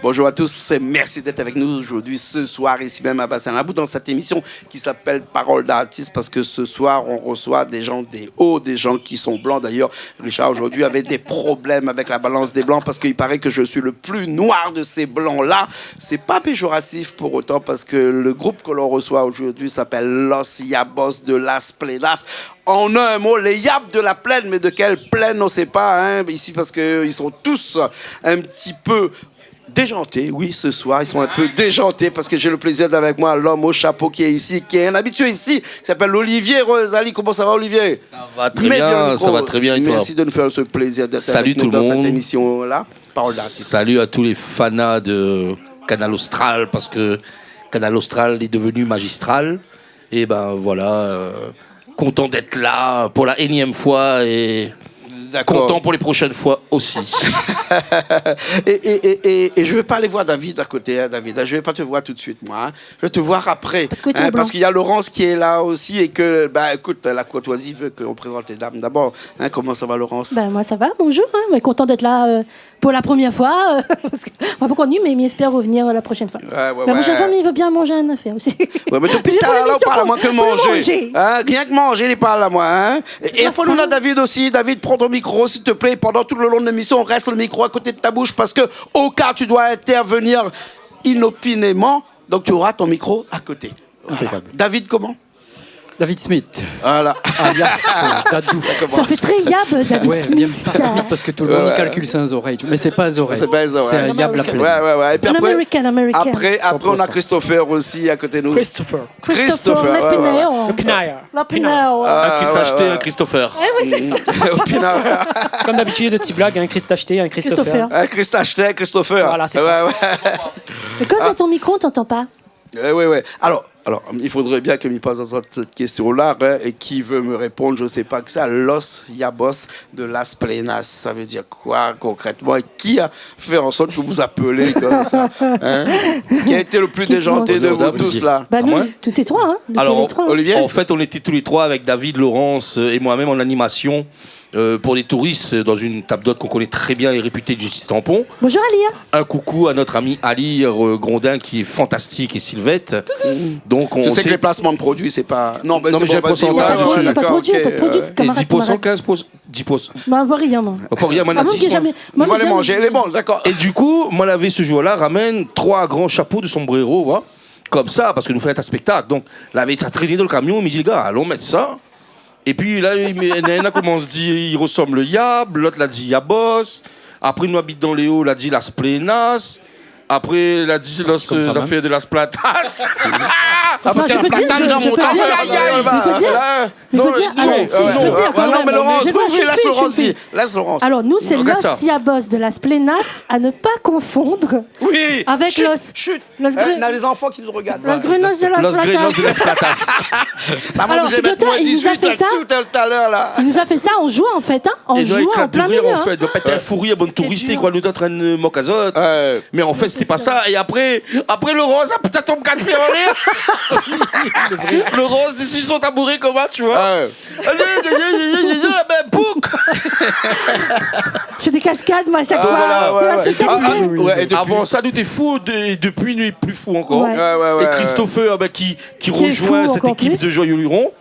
Bonjour à tous et merci d'être avec nous aujourd'hui, ce soir, ici même à Bassin-Labou, dans cette émission qui s'appelle Parole d'artiste, parce que ce soir, on reçoit des gens des hauts, des gens qui sont blancs. D'ailleurs, Richard, aujourd'hui, avait des problèmes avec la balance des blancs, parce qu'il paraît que je suis le plus noir de ces blancs-là. C'est pas péjoratif pour autant, parce que le groupe que l'on reçoit aujourd'hui s'appelle Los Yabos de Las Plenas. En un mot, les Yabs de la plaine, mais de quelle plaine, on ne sait pas, hein, ici, parce qu'ils sont tous un petit peu déjantés. Oui, ce soir, ils sont un peu déjantés, parce que j'ai le plaisir d'avec moi l'homme au chapeau qui est ici, qui est un habitué ici, qui s'appelle Olivier Rosalie. Comment ça va, Olivier? Ça va très bien, ça va très bien, et toi? Merci de nous faire ce plaisir d'être avec nous dans cette émission-là. Parole d'artiste. Salut à tous les fanas de Canal Austral, parce que Canal Austral est devenu magistral. Et ben voilà... content d'être là pour la énième fois et content pour les prochaines fois aussi. et je ne vais pas aller voir David à côté, hein, David. Je ne vais pas te voir tout de suite, moi. Hein. Je vais te voir après. Parce qu'il y a Laurence qui est là aussi et que, écoute, la courtoisie veut qu'on présente les dames d'abord. Hein, comment ça va, Laurence? Moi, ça va, bonjour. Hein, content d'être là pour la première fois. Parce on m'a pas connu, mais il espère revenir la prochaine fois. La prochaine fois, mais il veut bien manger un affaire aussi. Ouais, mais depuis tout à l'heure, on parle à moi que manger. Hein, rien que manger, il parle à moi. Hein. Et après, on a David aussi. David, prends ton micro, s'il te plaît. Pendant tout le long de l'émission, on reste le micro à côté de ta bouche parce que, au cas tu dois intervenir inopinément, donc tu auras ton micro à côté. Voilà. David, comment? David Smith. Voilà. Alias Dadou. Ça fait très yab, David Smith. Bien Smith parce que tout le monde calcule ses oreilles. Mais c'est pas les oreilles. C'est pas les oreilles. C'est un yab la plaine. Ouais. Et puis après, après on a Christopher aussi à côté de nous. Christopher. Le pinailleur. Un Christ acheté, un Christopher. Oui, c'est ça. Comme d'habitude, de petits blagues, un Christ acheté, un Christopher. Un Christ acheté, un Christopher. Voilà, c'est ça. Mais quand c'est ton micro, on t'entend pas. Oui. Alors, il faudrait bien que m'y passe dans cette question-là. Hein, et qui veut me répondre? Je ne sais pas que ça. Los Yabos de Las Plenas. Ça veut dire quoi concrètement? Et qui a fait en sorte que vous appelez comme ça? Hein? Qui a été le plus déjanté de vous tous là? Nous, tous les trois. Hein, alors, Olivier? En fait, on était tous les trois avec David, Laurence et moi-même en animation. Pour des touristes dans une table d'hôte qu'on connaît très bien et réputée du Justice Tampon. Bonjour Ali. Un coucou à notre ami Ali Grondin qui est fantastique et Sylvette. Donc on sais que les placements de produits c'est pas. Non mais j'ai un pourcentage. Il n'y a pas de produit, et 10%, 15%, 10%. Bah on rien moi. Pas rien, moi on va les manger, les bons, d'accord. Et du coup, moi l'avait ce jour-là ramène 3 grands chapeaux de sombrero, voilà, comme ça parce que nous faisons un spectacle. Donc là avait ça traîné dans le camion, il me dit les gars, allons mettre ça. Et puis là, il a commencé à dire il ressemble le Yab, l'autre l'a dit Yabos. Après, nous habitons dans les hauts, l'a dit Las Plenas. Après, il a dit Los affaires de Las Platas. Parce que la platane dans mon temps. Non, mais Laurence, laisse Laurence. Alors, nous, c'est Los Yabos de Las Plenas, à ne pas confondre avec Chut. On a des enfants qui nous regardent. Los Grenos de Las Platas. Alors, figure-toi, il nous a fait ça. Il nous a fait ça en jouant, en fait. En jouant en plein milieu. En fait, donc un fou rire, bonne touristique, quoi, nous en train de mocazote. Mais en fait, c'était pas ça. Et après Laurence, peut-être on me calme faire en l'air. Laurence, d'ici son tabouret, comment, tu vois? Allez, bouc. Je fais des cascades, moi, à chaque fois. Avant ça, nous étions fous, et depuis, nous sommes plus fous encore. Et Christopher, qui rejoint cette équipe de Joyeux Luron.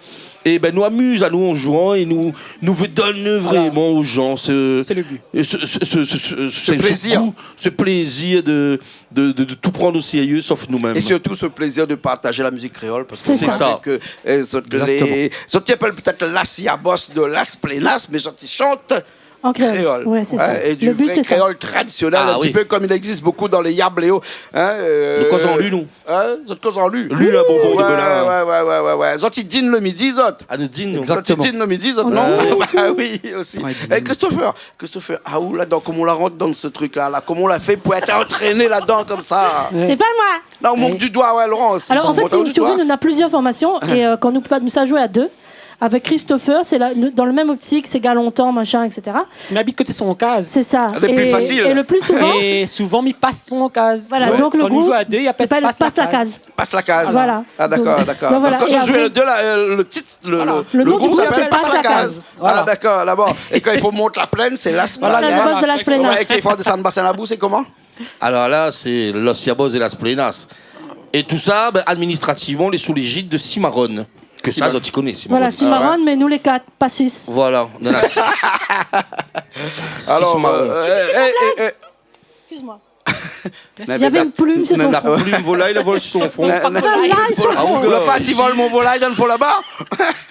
Et nous amuse à nous en jouant et nous donne vraiment aux gens c'est le but. Ce plaisir de tout prendre au sérieux sauf nous-mêmes. Et surtout ce plaisir de partager la musique créole parce que c'est ça. Que les appellent peut-être Las Yabos de Las Plenas, mais ils chantent en créole. Ouais, c'est ça. Et du vrai créole traditionnel, un petit peu comme il existe beaucoup dans les Yabléos. Nous causons lu, nous. Nous causons lu. Lu à bonbon de Belin. Ouais. Ils dînent le midi, ils nous dînent, exactement. Ils dînent le midi, ils non. Oui, aussi. Christopher, où là-dedans, comment on la rentre dans ce truc-là, comment on l'a fait pour être entraîné là-dedans comme ça? C'est pas moi. Non, on monte du doigt, Laurence. Alors, en fait, si on a plusieurs formations et quand nous ça joue à 2. Avec Christopher, c'est dans le même optique, c'est gars longtemps, machin, etc. Parce qu'il habite côté son case. C'est ça. C'est plus facile. Et le plus souvent. Et souvent, il passe son case. Voilà, donc le quand groupe. on joue à deux, il passe la case. Passe la case. Voilà. Ah, d'accord. Voilà. Quand je jouais le titre, le groupe s'appelle Passe la case. Ah, d'accord, d'abord. Et quand il faut monter la plaine, c'est Las Plenas. Voilà, la base de Las Plenas. Et quand il faut descendre Bassin-Labou, c'est comment? Alors là, c'est Los Yabos et Las Plenas. Et tout ça, administrativement, on est sous l'égide de Cimarron. Que ça, tu connais, Cimarron. Voilà, Cimarron, mais nous les 4, pas 6. Voilà. Alors, Excuse-moi. Il y avait une plume, c'est ton La fond. plume volaille, la vole sur son fond. Là, ils sont Ah, fond. oui, le parti vole mon volaille dans le fond là-bas.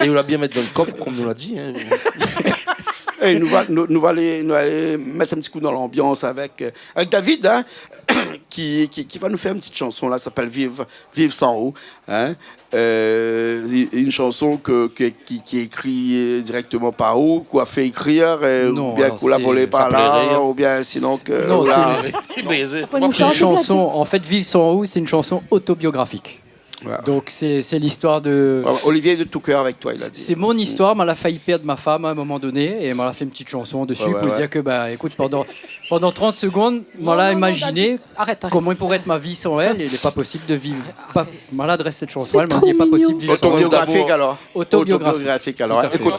Et on l'a bien mettre dans le coffre, comme nous l'a dit. Hein. Et nous va aller mettre un petit coup dans l'ambiance avec David, hein, qui va nous faire une petite chanson là, ça s'appelle Vive sans eau. Hein. Une chanson qui est écrite directement par où, qu'on a fait écrire, Non, ou bien alors qu'on l'a volé par là, rire. ou bien sinon que. Non, là, C'est une chanson, en fait, Vive sans eau, c'est une chanson autobiographique. Voilà. Donc c'est l'histoire de... Olivier est de tout cœur avec toi, il a dit. C'est mon histoire, elle a failli perdre ma femme à un moment donné et elle m'a fait une petite chanson dessus pour dire que, écoute, pendant 30 secondes, elle a imaginé Arrête. comment il pourrait être ma vie sans elle et il n'est pas possible de vivre. Elle adresse cette chanson, C'est elle m'a dit, il n'est pas trop possible de vivre sans elle. Autobiographique alors. Autobiographique. alors. Tout à fait. Écoute,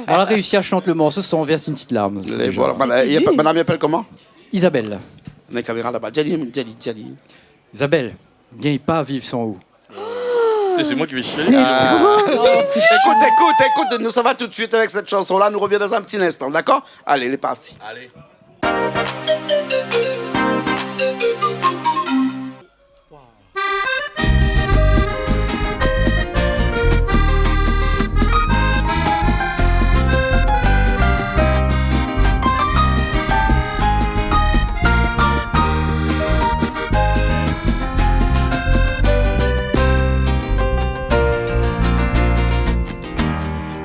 Elle a réussi à chanter le morceau sans verser une petite larme. C'est déjà- voilà, madame appelle comment? Isabelle. La caméra là-bas. Djali. Isabelle, viens pas vivre sans eau. C'est moi qui vais C'est chier. trop. Écoute, nous ça va tout de suite avec cette chanson-là. Nous reviens dans un petit instant, d'accord? Allez, il est parti. Allez.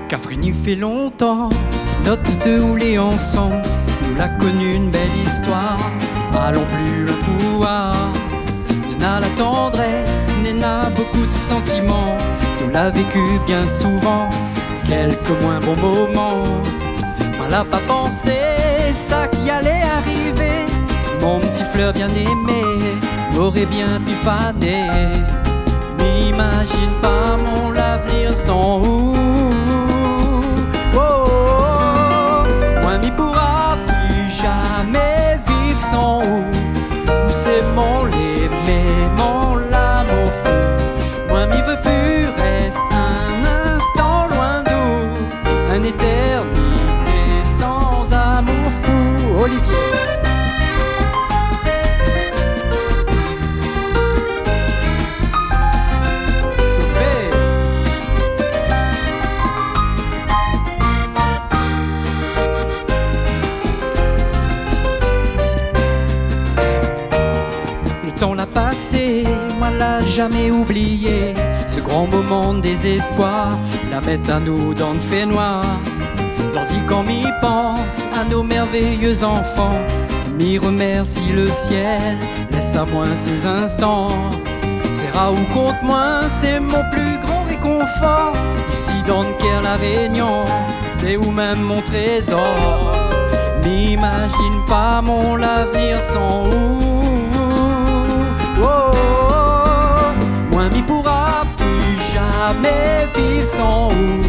Catherine, il fait longtemps, notre deux houlés ensemble, nous l'a connu une belle histoire. Allons plus le pouvoir, n'a la tendresse, n'a beaucoup de sentiments. Nous l'a vécu bien souvent, quelques moins bons moments. On l'a pas pensé, ça qui allait arriver. Mon petit fleur bien aimé, m'aurait bien pu faner. M'imagine pas mon avenir sans vous. Moi m'y pourra plus jamais vivre sans vous. Où c'est mon l'aimer, mon l'amour fou. Moi m'y veux plus, reste un instant loin d'où. Une éternité sans amour fou. Olivier. Le temps l'a passé, moi l'a jamais oublié. Ce grand moment de désespoir, la mettre à nous dans le fait noir. Sorti quand m'y pense à nos merveilleux enfants, m'y remercie le ciel, laisse à moi ces instants. C'est rare ou compte moins, c'est mon plus grand réconfort. Ici dans le Caire, la Réunion, c'est où même mon trésor. N'imagine pas mon avenir sans vous. Oh, oh, oh. Moi m'y pourra plus jamais vivre sans vous.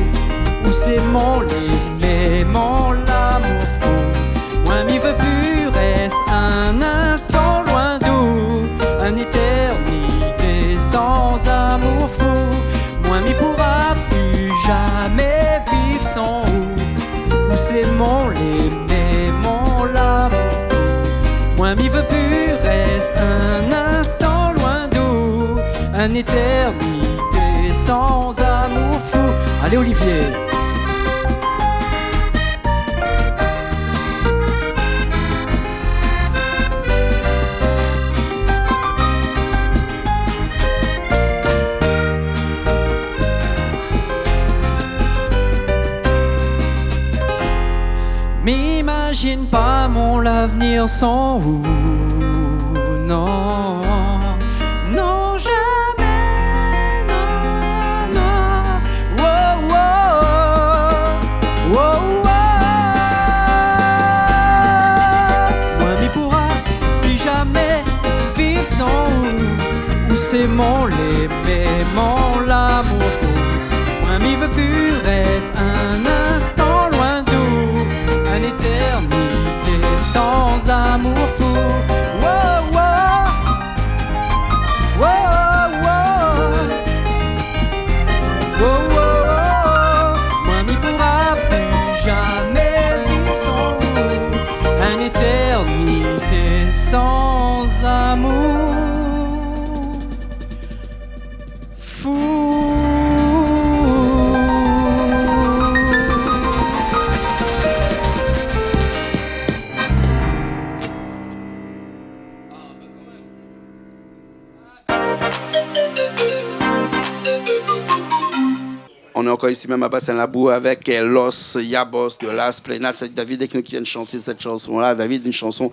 Où c'est mon l'élément, l'amour fou. Moi m'y veux plus, reste un instant loin d'où. Une éternité sans amour fou. Moi m'y pourra plus jamais vivre sans vous. Où c'est mon l'élément, l'amour fou. Moi m'y veux plus, reste un instant loin d'où. Une éternité sans amour fou. Allez Olivier. M'imagine pas mon avenir sans vous. Non, non jamais, non, non. Oh, oh, oh, oh. Moi m'y pourra plus jamais vivre sans vous. Où c'est mon l'aimer, mon l'amour fou. Moi m'y veux plus, reste un instant loin d'où. Une éternité sans amour fou. Wow, wow. Wow, wow. Wow, wow. Moi, m'y pourra plus jamais vivre sans vous. Une éternité sans amour fou. On est encore ici même à Bassin-Labou avec Los Yabos de Las Plenas. C'est David qui vient de chanter cette chanson-là. David, une chanson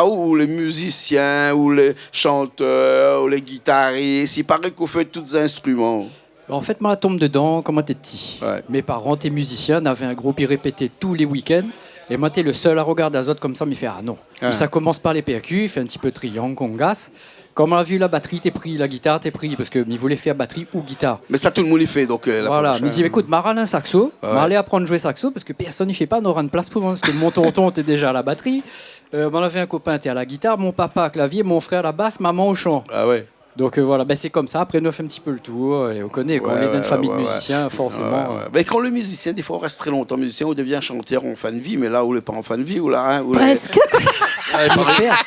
où les musiciens, ou les chanteurs, ou les guitaristes, il paraît qu'on fait tous les instruments. En fait, moi, tombe dedans quand moi, t'es petit. Ouais. Mes parents étaient musiciens, on avait un groupe, ils répétaient tous les week-ends. Et moi, t'es le seul à regarder Azote comme ça, mais il fait ah non. Ouais. Et ça commence par les percus, il fait un petit peu triangle, congas. Quand on a vu la batterie, t'es pris, la guitare, t'es pris, parce qu'il voulait faire batterie ou guitare. Mais ça, tout le monde y fait. Donc, Voilà, il me dit écoute, m'arrête un saxo, m'allais apprendre à jouer saxo, parce que personne n'y fait pas, on aura une place pour moi, parce que mon tonton était déjà à la batterie. On avait un copain, était à la guitare, mon papa à clavier, mon frère à la basse, maman au chant. Ah ouais. Donc voilà, c'est comme ça. Après, on fait un petit peu le tour. Et on connaît, quand on est dans une famille de musiciens, forcément. Mais quand le musicien, des fois, on reste très longtemps musicien, on devient chanteur en fin de vie, mais là, on n'est pas en fin de vie, ou là. Presque.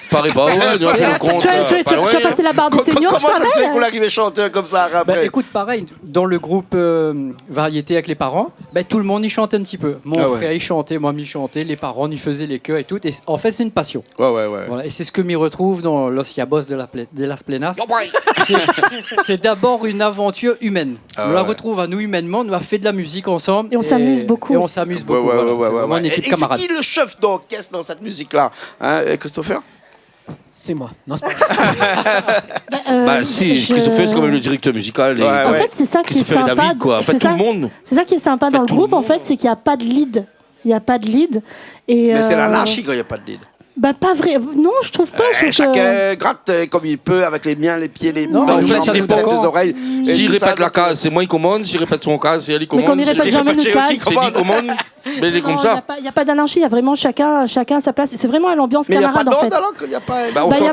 Pareil pas, ouais, on a fait le compte. Tu as passé la barre des seniors, Comment ça se fait hein. qu'on arrive chanteur comme ça après? Écoute, pareil, dans le groupe variété avec les parents, tout le monde y chantait un petit peu. Mon frère y chantait, moi m'y chantais, les parents y faisaient les chœurs et tout. Et en fait, c'est une passion. Ouais. Voilà, et c'est ce que m'y retrouve dans Los Yabos de Las Plenas. C'est d'abord une aventure humaine. On la retrouve à nous humainement, on a fait de la musique ensemble. Et on s'amuse beaucoup. Et on s'amuse beaucoup. Voilà, c'est vraiment une équipe camarade. Et c'est qui le chef d'orchestre dans cette musique-là, hein, Christopher? C'est moi. Non, c'est pas Christopher, c'est quand même le directeur musical. En fait, c'est ça qui est Christopher et sympa. David, quoi. En fait, tout le monde. C'est ça qui est sympa dans le groupe, en fait, c'est qu'il n'y a pas de lead. Il n'y a pas de lead. Et mais c'est l'anarchie quand il n'y a pas de lead. Pas vrai. Non, je trouve pas. Chacun gratte comme il peut avec les miens, les pieds, les jambes, les oreilles. S'il répète la case, c'est moi qui commande. S'il répète son case, c'est elle qui commande. Mais comme il répète jamais notre case, c'est lui qui commande. Mais il est comme ça. Il n'y a pas d'anarchie, il y a vraiment chacun sa place. C'est vraiment l'ambiance camarade en fait. Il n'y a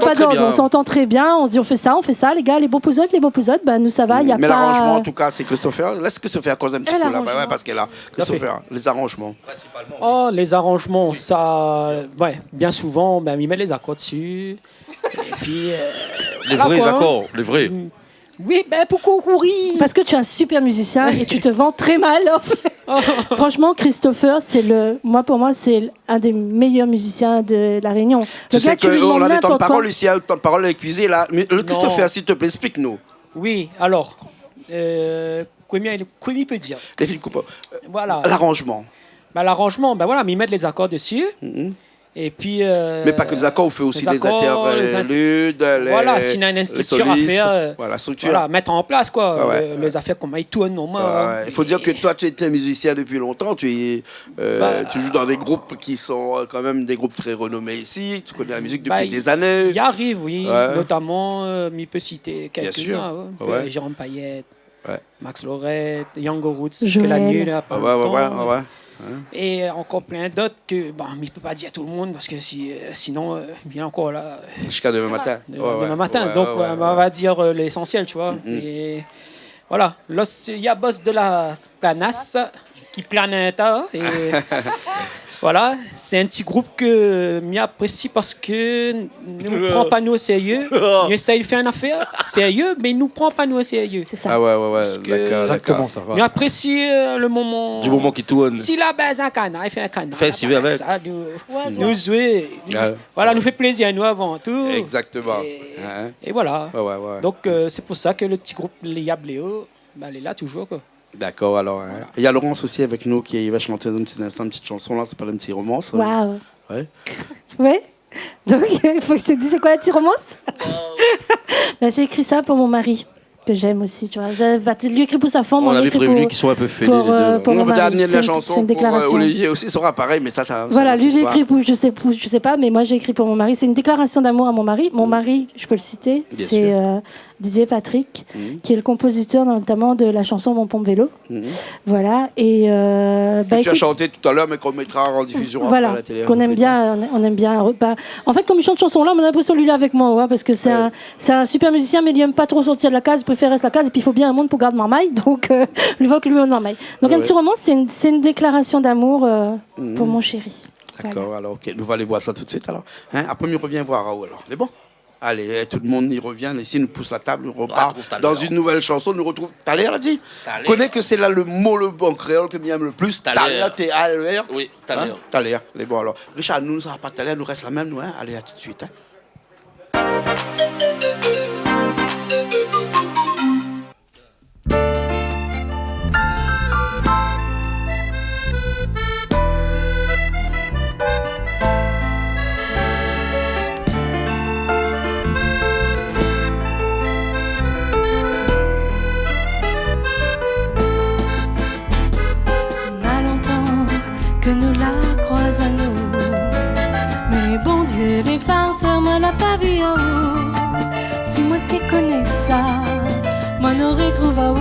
pas d'ordre, on s'entend très bien. On se dit on fait ça, les gars, les beaux pousottes, nous ça va. Mais l'arrangement, en tout cas, c'est Christopher. Laisse Christopher causer un petit peu là. Parce qu'elle a Christopher, les arrangements. Oh, les arrangements, ça. Ouais, bien souvent, il met les accords dessus. Et puis. Les vrais accords, les vrais. Oui, pourquoi courir? Parce que tu es un super musicien et tu te vends très mal. En fait. Franchement, Christopher, pour moi, c'est un des meilleurs musiciens de La Réunion. Tu sais qu'on a des temps de parole ici, un temps de parole épuisé là. Mais le Christopher, s'il te plaît, explique-nous. Oui, alors, comment il peut dire? Les filles coupent. Voilà. L'arrangement. L'arrangement, mais ils mettent les accords dessus. Et puis, mais pas que les accords, on fait aussi les interludes, voilà, s'il y a une structure à faire, voilà, mettre en place, quoi, les affaires, comment ils tournent au moins. Il faut dire que toi, tu es un musicien depuis longtemps, tu joues dans des groupes qui sont quand même des groupes très renommés ici, tu connais la musique depuis des années. Il arrive, oui, notamment, il peut citer quelques-uns, Jérôme Payette, Max Lorette, Yango Roots, que la nuit, là, et encore plein d'autres que il ne peut pas dire à tout le monde parce que sinon il est encore là jusqu'à demain matin. Demain matin. Donc on va dire l'essentiel, tu vois. Et voilà, Los Yabos de Las Plenas qui planeta et voilà, c'est un petit groupe que m'apprécie parce que ne prend pas nous au sérieux. Il essaye de faire une affaire sérieux, mais il nous prend pas nous au sérieux. C'est ça. Ah ouais, d'accord. Exactement ça. Il apprécie le moment. Du moment qui tourne. S'il a un canard, il fait un canard. Fait s'il veut avec. Ça, nous jouer. Voilà, nous fait plaisir à nous avant tout. Exactement. Et voilà. Ouais. Donc c'est pour ça que le petit groupe Les Yabléo, il est là toujours, quoi. D'accord, alors. Voilà. Il y a Laurence aussi avec nous qui va chanter dans un petit instant une petite chanson là, c'est pas une petite romance. Waouh. Ouais. Ouais. Donc il faut que je te dise c'est quoi la petite romance? J'ai écrit ça pour mon mari. que j'aime aussi, tu vois. Lui écrit pour sa femme, On avait prévenu pour... qu'ils sont un peu fêlés, pour, les deux. pour mon On va mari. dernier de la C'est chanson une pour déclaration. Olivier aussi sera pareil, mais ça Voilà, lui j'ai histoire. écrit pour, je sais pas, mais moi j'ai écrit pour mon mari. C'est une déclaration d'amour à mon mari. Mon mari, je peux le citer, Bien c'est Didier Patrick, qui est le compositeur notamment de la chanson Mon Pompe Vélo. Voilà, et Que tu as chanté tout à l'heure, mais qu'on mettra en diffusion après voilà, à la télé. qu'on aime bien, on aime bien. En fait, comme il chante chanson là, on a l'impression lui là avec moi, ouais, parce que c'est un super musicien, mais il aime pas trop sortir de la case, il préfère rester à la case, et puis il faut bien un monde pour garder marmaille, donc lui va que lui en marmaille. Donc un petit roman, c'est une déclaration d'amour pour mon chéri. D'accord, Voilà. alors ok, nous allons aller voir ça tout de suite alors. Hein? Après, on revient voir Raoul alors. C'est bon? Allez, tout le monde y revient, ici nous pousse la table, on repart dans une nouvelle chanson, nous retrouve Thaler, a dit. Connais que c'est là le mot le bon créole que j'aime le plus. Thaler, T-A-L-E-R. Oui, Thaler. Thaler, les bon alors. Richard, nous ne sera pas Thaler, nous reste la même, nous, hein? Allez, à tout de suite. Hein? On a longtemps que nous la croisons, mais bon Dieu, les farceurs, moi l'a pas vu en haut. Si moi t'y connais ça, moi n'aurais trouvé à où.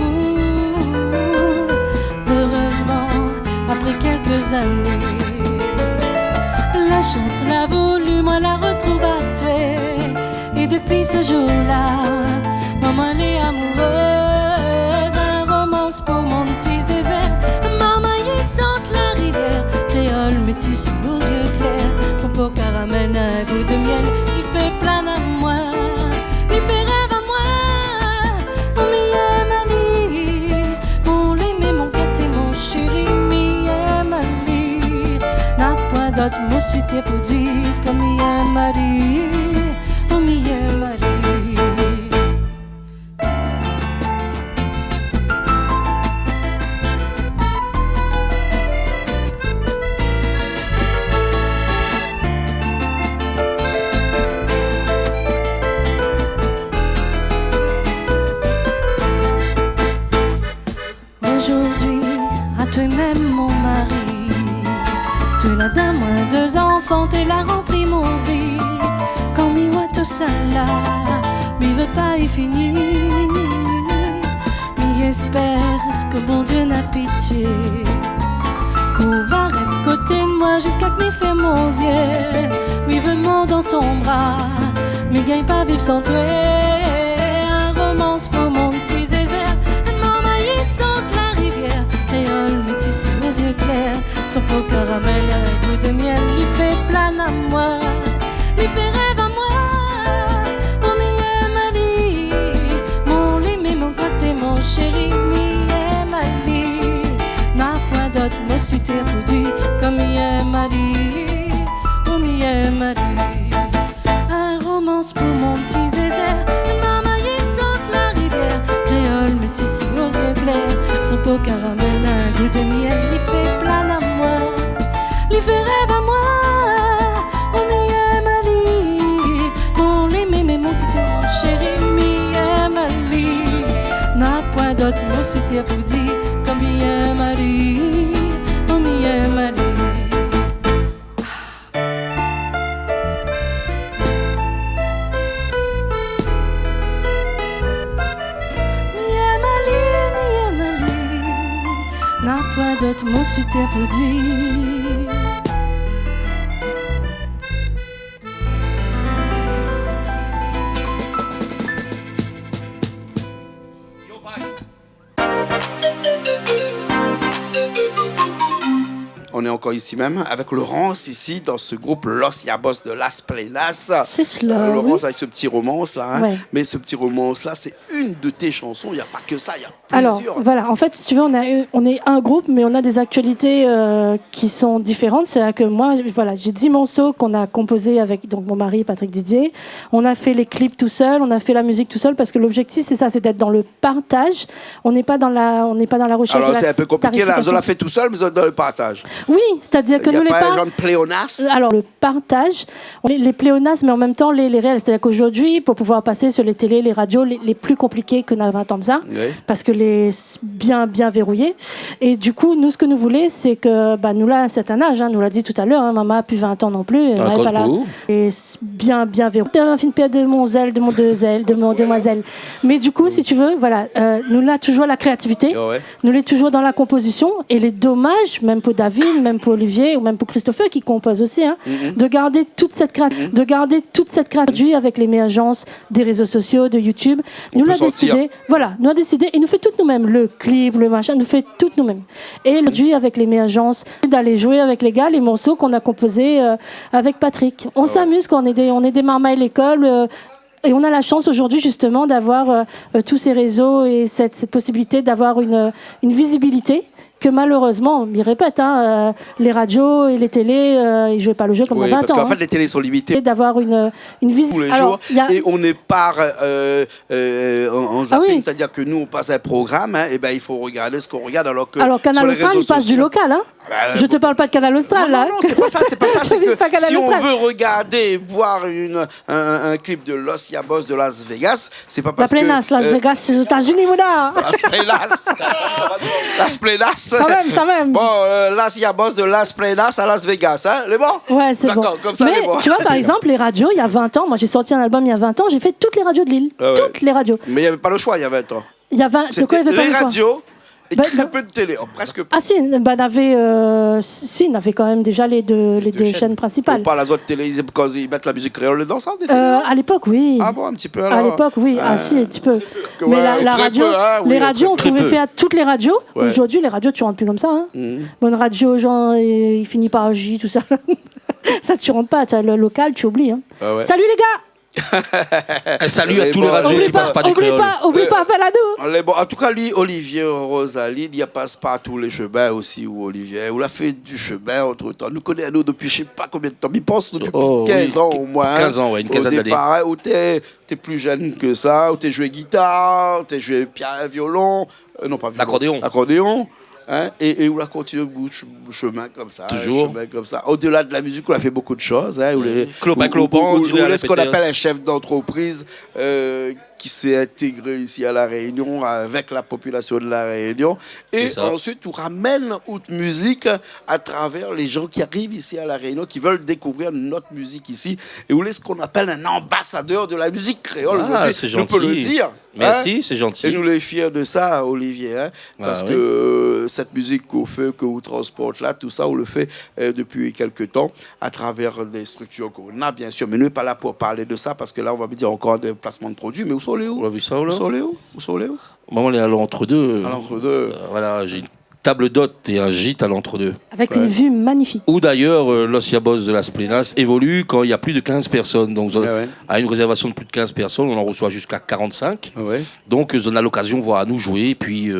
Heureusement, après quelques années, la chance l'a voulu, moi la retrouve à tuer. Et depuis ce jour-là, maman elle est amoureuse. Un romance pour mon petit Zézé. Maman il sente la rivière, créole métis aux yeux clairs. Son pot caramel a un goût de miel, il fait plein à moi, il fait rêve à moi. Oh mi Mali, mon l'aimé, mon gâté, mon chéri, mi Mali. N'a point d'autre mot cité pour dire comme mi Mali. Oh mi Mali. Aujourd'hui, à toi-même mon mari, tu l'as d'un moins deux enfants, tu l'as rempli mon vie. Quand mi voit tout ça là, mi veut pas y finir. Mi espère que bon Dieu n'a pitié, qu'on va rester côté de moi jusqu'à que mi fait mon yeux. Mi veut mort dans ton bras, mi gagne pas vivre sans toi. Un romance pour mon petit Zézé. Maman il sent la rivière, créole métis aux yeux clairs. Son pot caramel a un goût de miel, il fait plein à moi, il fait rêve à moi. Oh mi Mali, mon l'aimé, mon côté, mon chéri, mi Mali. N'a point d'autre mot cité pour dire comme mi Mali. Oh mi Mali. Un romance pour mon petit Zézé. Maman il sent la rivière, créole métis aux yeux clairs. Son pot caramel a un goût de miel, il fait plein à moi, il fait rêve à moi. Oh mi Mali, mon l'aimé, mais mon petit mon chéri, mi Mali. N'a point d'autre mot cité pour dire comme mi Mali. Oh mi Mali. N'a point d'autre mot cité pour dire. On est encore ici même avec Laurence, ici, dans ce groupe Los Yabos de Las Plenas. C'est cela. Laurence, Oui. avec ce petit romance là. Hein. Ouais. Mais ce petit romance là, c'est une de tes chansons. Il n'y a pas que ça, il y a Alors, plusieurs. voilà, en fait, si tu veux, on est un groupe, mais on a des actualités qui sont différentes. C'est-à-dire que moi, voilà, j'ai 10 morceaux qu'on a composés avec donc, mon mari, Patrick Didier. On a fait les clips tout seul, on a fait la musique tout seul, parce que l'objectif, c'est ça, c'est d'être dans le partage. On n'est pas dans la recherche Alors, de la c'est un peu compliqué là. On tarification. l'a fait tout seul, mais on est dans le partage. Oui, c'est-à-dire que Il y nous a les pas pas. un genre de pléonasme. Alors, le partage, les pléonasmes, mais en même temps les réels. C'est-à-dire qu'aujourd'hui, pour pouvoir passer sur les télés, les radios, les plus compliqués qu'on a 20 ans de ça, Oui. parce que les bien verrouillés. Et du coup, nous, ce que nous voulons, c'est que nous, là, à un certain âge, nous l'a dit tout à l'heure, maman a plus 20 ans non plus. Elle Ah, est pas là. cause Et bien verrouillé. Une paire de mon zèle, de mon zèle, de mon demoiselle. Mais du coup, si tu veux, voilà, nous, là, toujours la créativité. Ah ouais. Nous l'est toujours dans la composition et les dommages, même pour David, même pour Olivier ou même pour Christopher qui compose aussi, de garder toute cette créativité avec l'émergence des réseaux sociaux, de YouTube. Nous peut l'a sortir. décidé, voilà, nous a décidé et nous fait tout nous-mêmes, le clip, le machin, nous fait tout nous-mêmes. Et aujourd'hui avec l'émergence d'aller jouer avec les gars les morceaux qu'on a composés avec Patrick. On s'amuse quand on est des marmailles à l'école. Et on a la chance aujourd'hui justement d'avoir tous ces réseaux et cette possibilité d'avoir une visibilité que malheureusement, il répète, les radios et les télés, ils ne jouaient pas le jeu comme Oui, dans 20 parce ans. qu'en fait, les télés sont limitées Et d'avoir une tous visibilité. les jours Il y a- et on est par en zapping, oui. c'est-à-dire que nous on passe un programme et ben il faut regarder ce qu'on regarde alors que Alors sur Canal les Austral, réseaux il passe du sociaux- local. Bah, Je te parle pas de Canal Austral. non, là. non, c'est pas ça, c'est pas ça. Je C'est vise que pas Canal si on Austral. veut regarder, voir un clip de Los Yabos de Las Vegas, c'est pas La parce que Plenace, Las Vegas, c'est aux États-Unis, Mouna. Las Plenas, Las Plenas. Ça même. Bon, Las Yabos de Las Plenas à Las Vegas, hein, les bons. Ouais, c'est bon. D'accord, comme ça, Mais les bons. tu vois, par exemple, les radios, il y a 20 ans, moi j'ai sorti un album il y a 20 ans, j'ai fait toutes les radios de Lille. Ah ouais. Toutes les radios. Mais il n'y avait pas le choix il y a 20 ans. Il y a 20... De quoi il y avait pas les le choix radios et Bah, très non. peu de télé, oh, presque pas. Ah si, il y avait quand même déjà les deux chaînes Faut principales. pas la zone télé, quand ils mettent la musique créole dedans, ça des télés, À l'époque, oui. Ah bon, un petit peu alors. À l'époque, oui. Ah si, un petit peu. Que Mais ouais, la très radio, peu, hein, oui, les radios, on très pouvait peu. faire toutes les radios. Ouais. Aujourd'hui, les radios, tu rentres plus comme ça. Bonne radio, genre, il finit par J, tout ça. Ça, tu rentres pas. Tu as le local, tu oublies. Ah ouais. Salut les gars. Salut à Et tous bon, les radios Oublie qui passent pas du oublie créole. oublie pas, appelle à nous. Bon, en tout cas, lui, Olivier Rosalie, il passe pas tous les chemins aussi, ou Olivier. On a fait du chemin entre temps. Nous connaissons depuis je sais pas combien de temps. Il pense depuis Oh, plus de 15 oui, ans au moins. 15 ans, ouais, une quinzaine Au d'années. départ, hein, où t'es plus jeune que ça, où t'es joué guitare, t'es joué piano, violon, non pas violon, l'accordéon. Hein, et on a continué le chemin comme ça. Toujours. Chemin comme ça. Au-delà de la musique, on a fait beaucoup de choses. Hein, Clopin, clopin, on dirait à la ce qu'on PTS. appelle un chef d'entreprise qui s'est intégré ici à La Réunion avec la population de La Réunion. Et C'est ça. ensuite, on ramène notre musique à travers les gens qui arrivent ici à La Réunion, qui veulent découvrir notre musique ici. Et on est ce qu'on appelle un ambassadeur de la musique créole. Ah, aujourd'hui. c'est On peut le gentil. dire. Merci, hein. c'est gentil. Et nous les fiers de ça, Olivier, hein, parce oui. que cette musique qu'on fait, que vous transporte là, tout ça, on le fait depuis quelques temps à travers des structures qu'on a, bien sûr. Mais nous, n'est pas là pour parler de ça, parce que là, on va me dire encore des placements de produits. Mais où sont les où On a vu ça, là Où sont les où Où sont les où Maman, elle est à l'entre-deux. À l'entre-deux. Voilà, j'ai une table d'hôte et un gîte à l'entre-deux. Avec une vue magnifique. Où d'ailleurs, Los Yabos de Las Plenas évolue quand il y a plus de 15 personnes. Donc, ouais. à une réservation de plus de 15 personnes, on en reçoit jusqu'à 45. Ouais. Donc, on a l'occasion de voir nous jouer. Et puis,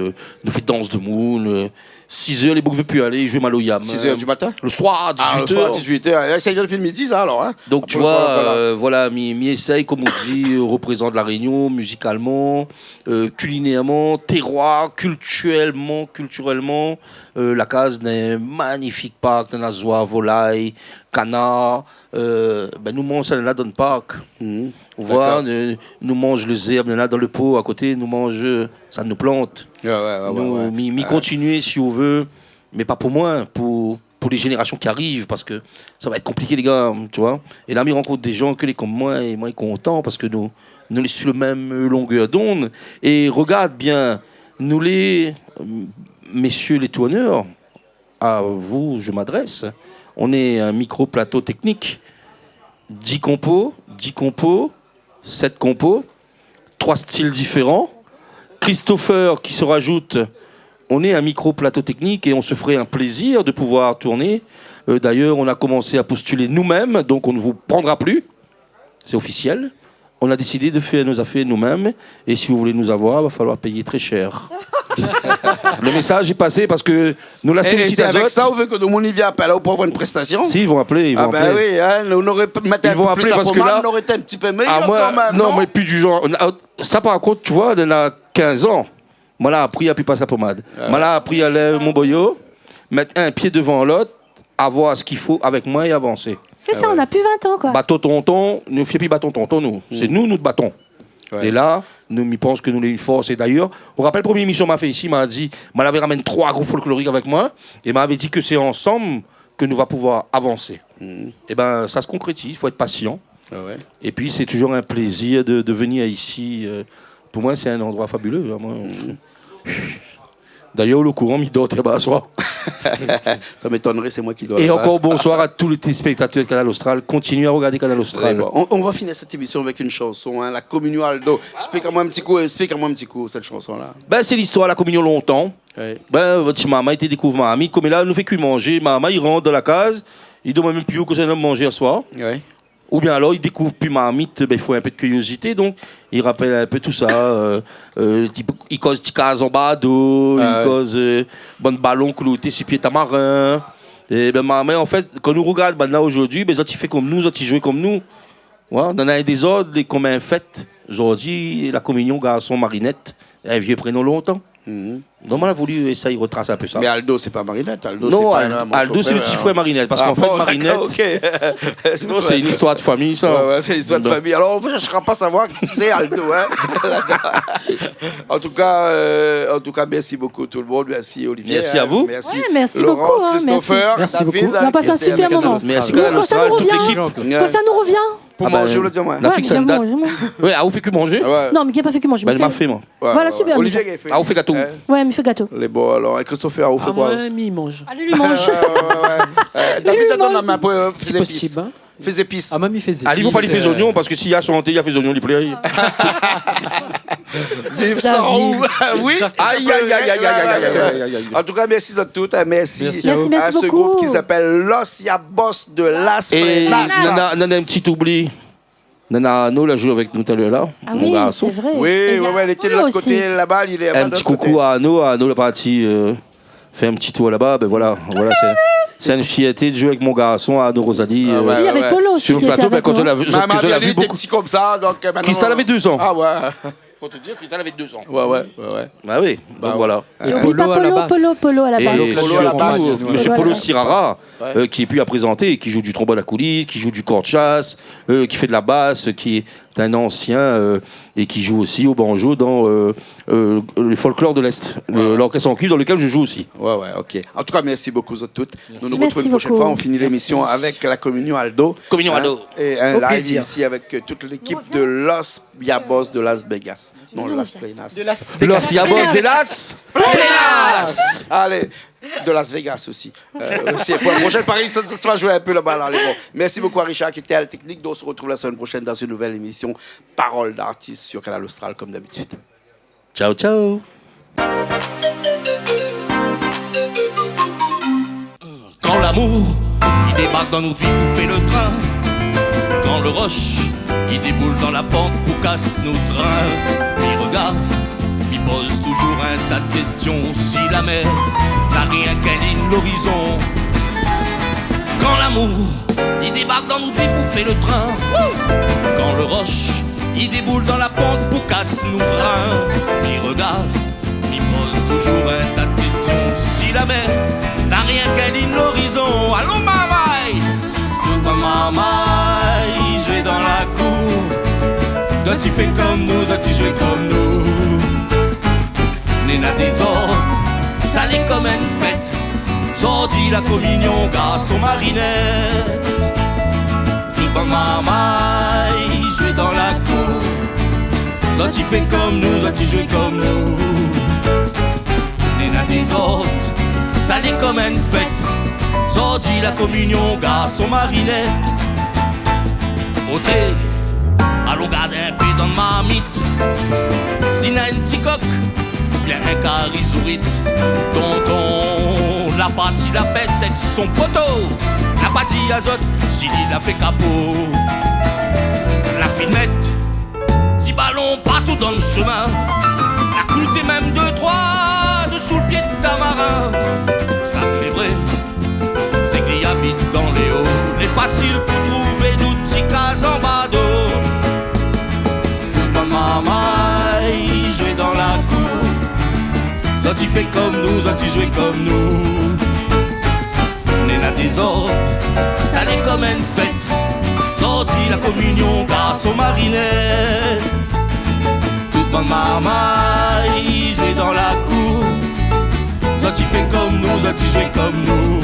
nous fait danse de moon. 6 heures, les boucs ne veulent plus aller. Jouer Maloyam. 6 heures du matin Le soir, 18 Ah, le soir, heures. 18h. Ça vient depuis le midi, ça, alors. Hein. Donc tu Après le vois, soir, voilà. voilà, mi essaye, comme on dit, représente la Réunion musicalement, culinairement, terroir, culturellement. La case d'un magnifique parc, de la joie, volaille, canard. Nous mangeons ça là dans le parc. On voit, nous mange le zèbre là dans le pot à côté, nous mange, ça nous plante. Nous, mi continuer si on veut, mais pas pour moi, pour les générations qui arrivent, parce que ça va être compliqué, les gars, tu vois. Et là, il rencontre des gens que les comme moi, et moi, ils sont contents, parce que nous sommes sur la même longueur d'onde. Et regarde bien, nous les, messieurs les tourneurs, à vous, je m'adresse, on est un micro-plateau technique, 10 compos, 7 compos, 3 styles différents, Christopher qui se rajoute. On est un micro-plateau technique et on se ferait un plaisir de pouvoir tourner. D'ailleurs, on a commencé à postuler nous-mêmes, donc on ne vous prendra plus. C'est officiel. On a décidé de faire nos affaires nous-mêmes. Et si vous voulez nous avoir, il va falloir payer très cher. Le message est passé parce que nous la Et c'est sollicitation. avec ça, on veut que nous, on y vient appelle pour avoir une prestation. Si, ils vont appeler. Ils vont Ah ben appeler. oui, hein, on aurait pu mettre Ils un vont peu plus appeler à parce que pommade, là- on aurait été un petit peu meilleur Ah, moi, quand même, non, mais plus du genre. Ça, par contre, tu vois, on a 15 ans. Moi, là, appris à plus passer la pommade. Moi, là, appris à lèver mon boyau, mettre un pied devant l'autre, avoir ce qu'il faut avec moi et avancer. C'est ça, on a plus 20 ans, quoi. Bâton tonton, nous ne faisons plus bâton tonton, nous. C'est nous te battons. Ouais. Et là, nous pensons que nous avons une force. Et d'ailleurs, on rappelle, la première émission m'a fait ici, m'a dit, m'avait ramené 3 groupes folkloriques avec moi, et m'avait dit que c'est ensemble que nous va pouvoir avancer. Et ben, ça se concrétise, il faut être patient. Ouais. Et puis, c'est toujours un plaisir de venir ici. Pour moi, c'est un endroit fabuleux. Hein, moi. D'ailleurs, le courant m'y dort très bas soir. Ça m'étonnerait, c'est moi qui dois. Et encore bonsoir à tous les téléspectateurs de Canal Austral. Continuez à regarder Canal Austral. On va finir cette émission avec une chanson, hein, la Communion Aldo. Explique-moi un petit coup cette chanson-là. Ben, c'est l'histoire de la communion longtemps. Ouais. Ben, votre maman, il te découvre ma amie. Comme là, elle nous fait que manger. Maman, il rentre dans la case. Il demande même plus où que c'est de manger ce soir. Ouais. Ou bien alors, il découvre plus marmite, ben, il faut un peu de curiosité, donc il rappelle un peu tout ça. Il cause petit cases en bas d'eau, il cause bon ballon clouté sur pied tamarin. Et ben, maman, en fait, quand nous regarde maintenant aujourd'hui, ben, il fait comme nous, il joue comme nous. Ouais, on en a des ordres, comme un fête. Aujourd'hui, la communion, garçon, marinette, un vieux prénom longtemps. Donc, on a voulu essayer de retracer un peu ça. Mais Aldo, c'est pas Marinette. Aldo, Non, c'est Aldo, c'est le petit frère Marinette. Parce qu'en fait, Marinette, c'est une histoire de famille, ça. Ouais, c'est une histoire de famille. Alors, on ne cherchera pas à savoir qui c'est Aldo. Hein. En tout cas, merci beaucoup tout le monde. Merci Olivier. Merci à vous. Merci, Ouais, merci Laurence, beaucoup, hein, Christopher, merci David. beaucoup. On a passé un super moment. Merci, Nous, Canal quand ça Austral, nous toute revient, l'équipe. quand ça nous revient, Pour Ah ben, manger, on le dit, moi. La ouais, fixe j'aime date. moi. Oui, ah, vous fait que manger. Ouais. Non, mais qui n'a pas fait que manger. Ben, mais elle m'a fait- fait, moi. Voilà, super. Olivier, Michel. il fait. Ah, vous fait gâteau. Ouais, mais fait gâteau. Les bons, alors. Et Christopher, vous Ah, fait quoi ouais, mais il mange. Allez, lui mange. David, Lui, ça donne la mange. main pour C'est fais possible. Hein. Fais épices. Ah, mamie faisait. Allez, il ne faut pas les faire oignons, parce que s'il y a chanté, il y a fait oignons, il plaît. Vive ça, oui. Aïe, aïe, aïe, aïe, aïe, aïe, aïe, aïe, aïe. En tout cas, merci à toutes. Merci, Merci à vous. à ce beaucoup. groupe qui s'appelle Los Yabos de Las Et Frenas. Nana, un petit oubli. Nana Arnaud l'a joué avec nous tout à l'heure, là. Ah Mon oui, garçon. c'est vrai. Oui, Et il y a elle était de Polo l'autre aussi. côté là-bas. Il est Un petit coucou à Arnaud. Arnaud est parti faire un petit tour là-bas. Ben voilà, c'est une fierté de jouer avec mon garçon, Arnaud Rosalie. Ah ouais. Oui, avec Polo aussi. Sur le qui était plateau, ben, avec quand moi. je l'ai vu, Maman, je l'ai il vu était beaucoup. petit comme ça. Donc, maintenant- Christelle avait 2 ans. Ah ouais. Faut te dire, Christelle avait 2 ans. Ouais. Bah oui, donc voilà. Et oublie pas Polo à la basse. Polo à la Et base. Polo à la base. surtout, Monsieur Voilà. Polo Sirara, qui est plus à présenter, qui joue du trombone à coulisses, qui joue du corps de chasse, qui fait de la basse, qui est un ancien et qui joue aussi au banjo dans le folklore de l'Est, l'orchestre en cuivre dans lequel je joue aussi. Ouais, ok. En tout cas, merci beaucoup à toutes. Nous nous Merci retrouvons une prochaine beaucoup. fois. On finit l'émission avec la communion Aldo. Communion Aldo. Et un Au live plaisir. ici avec toute l'équipe de Los Yabos de Las Vegas. Non, Las Vegas. De la Los Yabos de Las Vegas. Allez, de Las Vegas aussi. Aussi pour la prochaine Paris, ça va jouer un peu là-bas. Là, bon. Merci beaucoup à Richard qui était à la technique. Donc, on se retrouve la semaine prochaine dans une nouvelle émission Paroles d'artistes sur Canal Austral comme d'habitude. Ciao, ciao. Quand l'amour, il débarque dans nos vies pour faire le train. Quand le roche, il déboule dans la pente pour casse nos trains. Il regarde, il pose toujours un tas de questions. Si la mer n'a rien qu'un ligne l'horizon. Quand l'amour, il débarque dans nos vies pour faire le train. Quand le roche, il déboule dans la pente pour casse nos trains. Il regarde, il pose toujours un tas de questions. Si la mer n'a rien qu'un ligne l'horizon. Allons mamaï, je vois mamaï, je vais dans la cour. Toi tu fais comme nous, toi tu joues comme nous. Néna des autres, ça l'est comme une fête. Sorti la communion, garçon marinette. Tout bon mamaï, je vais dans la cour. Toi tu fais comme nous, toi tu joues comme nous. Néna des autres, ça l'est comme une fête. Sorti la communion, garçon marinette. Ôtez, allons garder un peu dans ma marmite. S'il y a un petit coq, bien un carizourite. Tonton, la partie la paix, c'est son poteau. La partie azote, s'il a fait capot. La finette, 10 ballons partout dans le chemin. La clouté même 2-3 dessous le pied de tamarin. Ça c'est vrai, c'est qu'il habite dans les hauts. Les faciles pour trouver nous petits cases en bas d'eau. Tout le monde mamaï, jouer dans la cour. Ça tu fais comme nous, ça tu joues comme nous. Néna des des autres, ça l'est comme une fête. Sorti la communion, garçon marinette. Toute bonne marmaille, jouer dans la cour. Sorti fait comme nous, sorti jouer comme nous.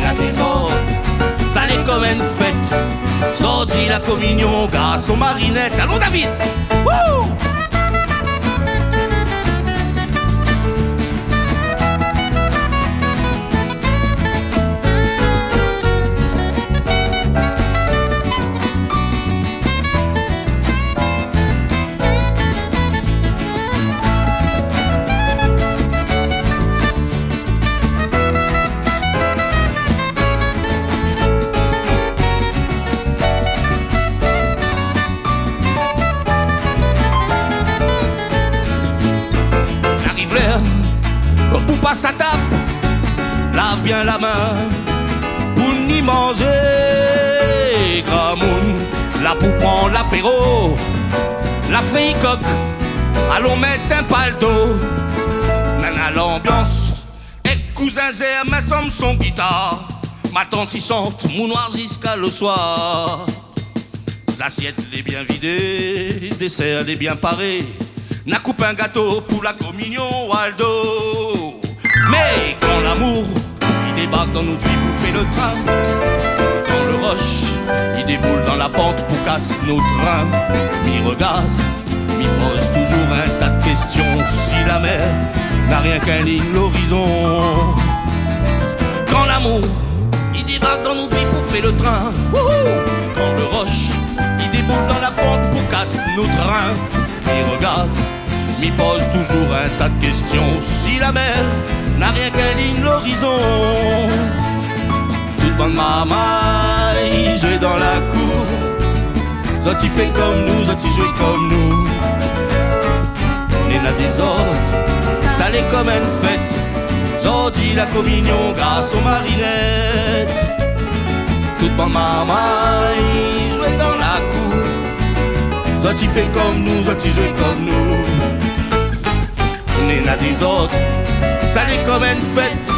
La des autres, ça l'est comme une fête. Sorti la communion, garçon marinette. Allons David! Wouh! Pour pas sa tape, lave bien la main pour n'y manger. Gramoun, là pour prendre l'apéro, la fricoque, allons mettre un palto. Nana l'ambiance, et cousin Zer, ma somme son guitare. Ma tante y chante, mon noir jusqu'à le soir. Les assiettes les bien vidées, dessert les bien parés. N'a coupé un gâteau pour la communion, Waldo. Mais quand l'amour, il débarque dans notre vie pour faire le train. Quand le roche, il déboule dans la pente pour casser nos trains. M'y regarde, m'y pose toujours un tas de questions. Si la mer n'a rien qu'un ligne l'horizon. Quand l'amour, il débarque dans notre vie pour faire le train. Quand le roche, il déboule dans la pente pour casser nos trains. M'y regarde, m'y pose toujours un tas de questions. Si la mer n'a rien qu'un ligne l'horizon. Toute bonne mamaille, jouer dans la cour. Zoti fait comme nous, Zoti jouer comme nous. On est là des autres, ça l'est comme une fête. Zoti la communion grâce aux marinettes. Toute bonne mamaille, jouer dans la cour. Zoti fait comme nous, Zoti jouer comme nous. On est là des autres, ça l'est comme une fête.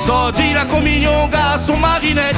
Zodi la communion, garçon marinette.